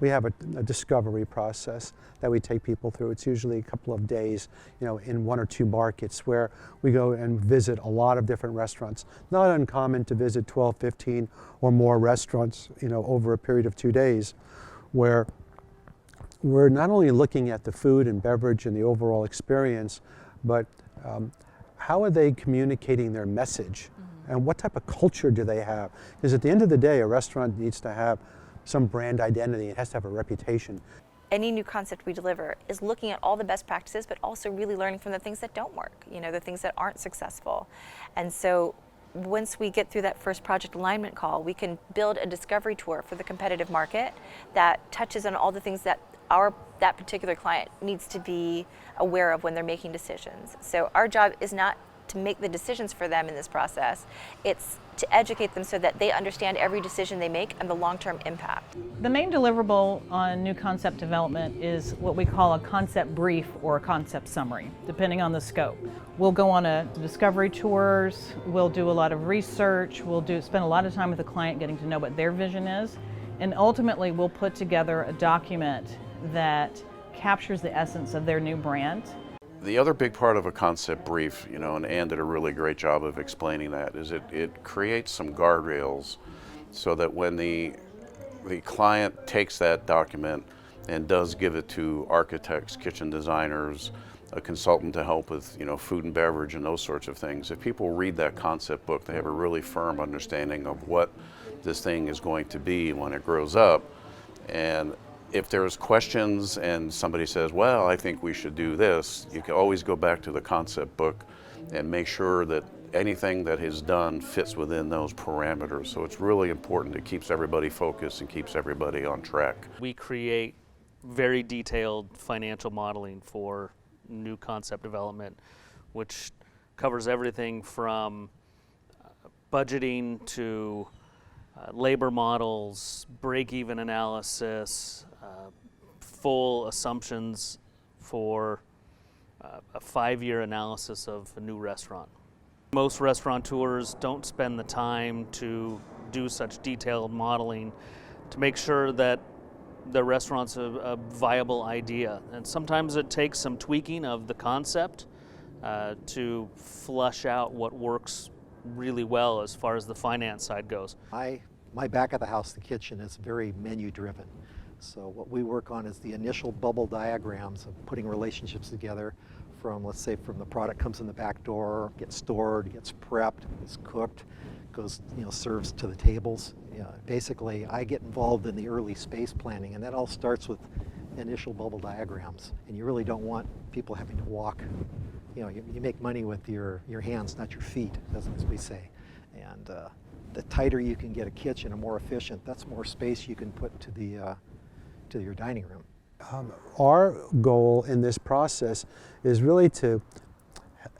we have a discovery process that we take people through. It's usually a couple of days, in 1 or 2 markets where we go and visit a lot of different restaurants. Not uncommon to visit 12, 15 or more restaurants, over a period of 2 days, where we're not only looking at the food and beverage and the overall experience, but how are they communicating their message? And what type of culture do they have? Because at the end of the day, a restaurant needs to have some brand identity. It has to have a reputation. Any new concept we deliver is looking at all the best practices, but also really learning from the things that don't work, the things that aren't successful. And so once we get through that first project alignment call, we can build a discovery tour for the competitive market that touches on all the things that that particular client needs to be aware of when they're making decisions. So our job is not to make the decisions for them in this process. It's to educate them so that they understand every decision they make and the long-term impact. The main deliverable on new concept development is what we call a concept brief or a concept summary, depending on the scope. We'll go on discovery tours, we'll do a lot of research, spend a lot of time with the client getting to know what their vision is, and ultimately we'll put together a document that captures the essence of their new brand. The other big part of a concept brief, and Ann did a really great job of explaining that, is it creates some guardrails so that when the client takes that document and does give it to architects, kitchen designers, a consultant to help with food and beverage and those sorts of things, if people read that concept book, they have a really firm understanding of what this thing is going to be when it grows up. And if there's questions and somebody says, well, I think we should do this, you can always go back to the concept book and make sure that anything that is done fits within those parameters. So it's really important. It keeps everybody focused and keeps everybody on track. We create very detailed financial modeling for new concept development, which covers everything from budgeting to labor models, break-even analysis, full assumptions for a 5-year analysis of a new restaurant. Most restaurateurs don't spend the time to do such detailed modeling to make sure that the restaurant's a viable idea. And sometimes it takes some tweaking of the concept to flush out what works really well as far as the finance side goes. My back of the house, the kitchen, is very menu driven. So what we work on is the initial bubble diagrams of putting relationships together from, let's say, from the product comes in the back door, gets stored, gets prepped, gets cooked, goes, serves to the tables. Basically, I get involved in the early space planning, and that all starts with initial bubble diagrams. And you really don't want people having to walk. You make money with your hands, not your feet, as we say. And the tighter you can get a kitchen and more efficient, that's more space you can put to your dining room. Our goal in this process is really to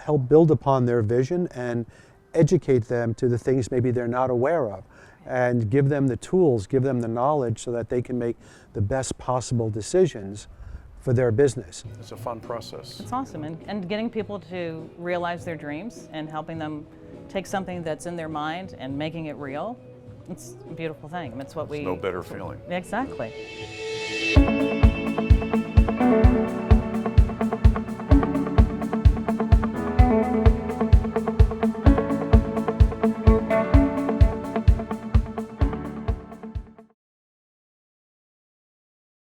help build upon their vision and educate them to the things maybe they're not aware of, and give them the tools, give them the knowledge so that they can make the best possible decisions for their business. It's a fun process. It's awesome, and getting people to realize their dreams and helping them take something that's in their mind and making it real, it's a beautiful thing. It's what There's no better feeling. Exactly.